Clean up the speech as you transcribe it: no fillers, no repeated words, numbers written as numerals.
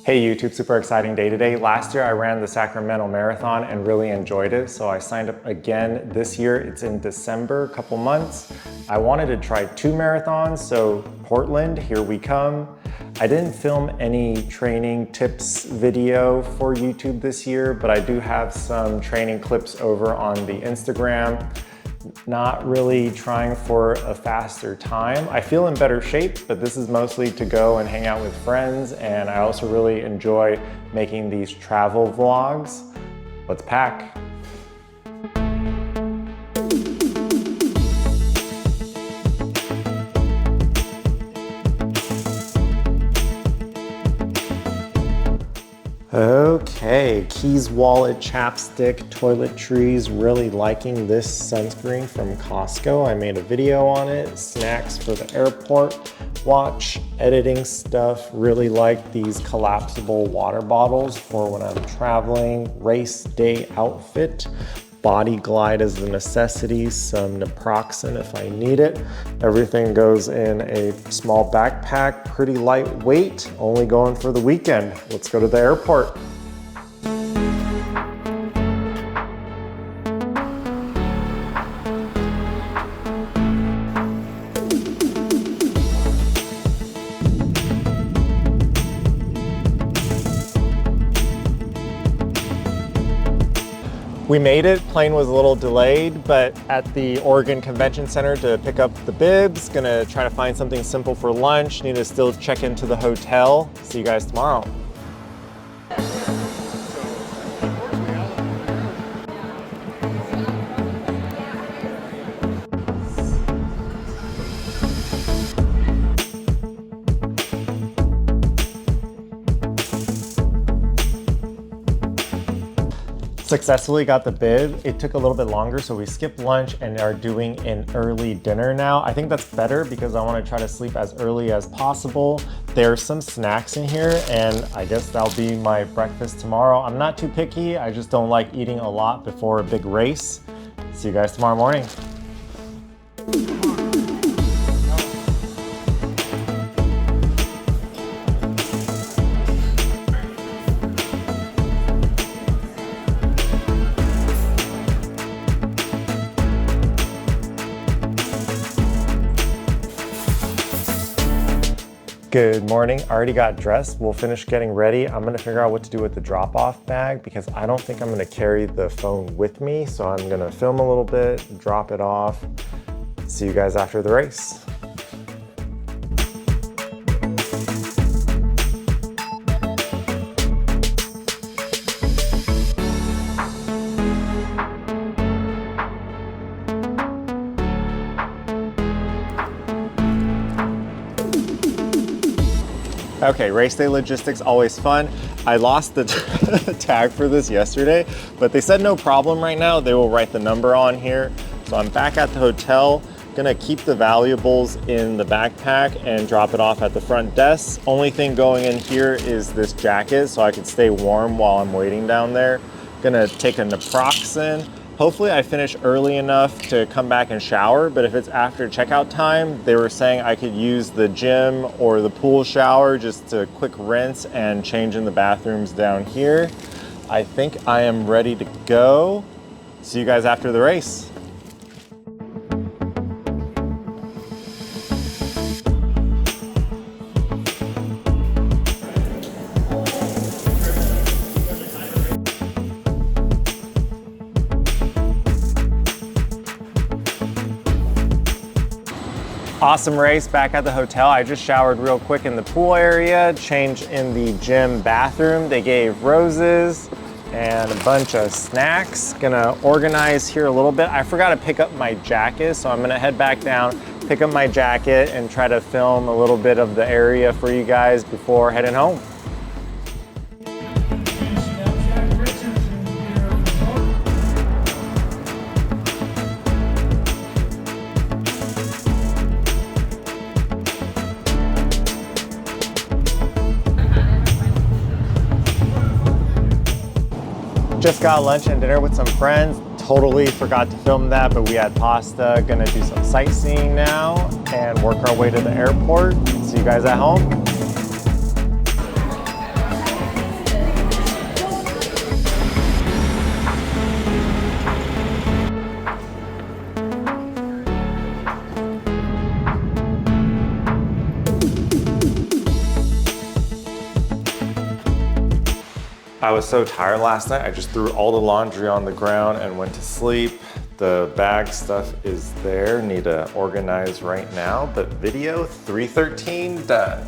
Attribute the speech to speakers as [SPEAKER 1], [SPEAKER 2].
[SPEAKER 1] Hey YouTube, super exciting day today. Last year I ran the Sacramento Marathon and really enjoyed it, so I signed up again this year. It's in December, a couple months. I wanted to try 2 marathons, so Portland, here we come. I didn't film any training tips video for YouTube this year, but I do have some training clips over on the Instagram. Not really trying for a faster time. I feel in better shape, but this is mostly to go and hang out with friends, and I also really enjoy making these travel vlogs. Let's pack. Okay, keys, wallet, chapstick, toiletries. Really liking this sunscreen from Costco. I made a video on it. Snacks for the airport. Watch, editing stuff. Really like these collapsible water bottles for when I'm traveling. Race day outfit. Body glide is a necessity, some naproxen if I need it. Everything goes in a small backpack, pretty lightweight, only going for the weekend. Let's go to the airport. We made it, plane was a little delayed, but at the Oregon Convention Center to pick up the Bibs. Gonna try to find something simple for lunch. Need to still check into the hotel. See you guys tomorrow. Successfully got the bib. It took a little bit longer, so we skipped lunch and are doing an early dinner now. I think that's better because I want to try to sleep as early as possible. There's some snacks in here, and I guess that'll be my breakfast tomorrow. I'm not too picky, I just don't like eating a lot before a big race. See you guys tomorrow morning. Good morning, I already got dressed. We'll finish getting ready. I'm gonna figure out what to do with the drop-off bag because I don't think I'm gonna carry the phone with me. So I'm gonna film a little bit, drop it off. See you guys after the race. Okay, race day logistics, always fun. I lost the tag for this yesterday, but they said no problem right now. They will write the number on here. So I'm back at the hotel, gonna keep the valuables in the backpack and drop it off at the front desk. Only thing going in here is this jacket so I can stay warm while I'm waiting down there. Gonna take a naproxen. Hopefully I finish early enough to come back and shower, but if it's after checkout time, they were saying I could use the gym or the pool shower just to quick rinse and change in the bathrooms down here. I think I am ready to go. See you guys after the race. Awesome race back at the hotel. I just showered real quick in the pool area, changed in the gym bathroom. They gave roses and a bunch of snacks. Gonna organize here a little bit. I forgot to pick up my jacket, so I'm gonna head back down, pick up my jacket and try to film a little bit of the area for you guys before heading home. Just got lunch and dinner with some friends. Totally forgot to film that, but we had pasta. Gonna do some sightseeing now and work our way to the airport. See you guys at home. I was so tired last night, I just threw all the laundry on the ground and went to sleep. The bag stuff is there, need to organize right now, but video 313 done.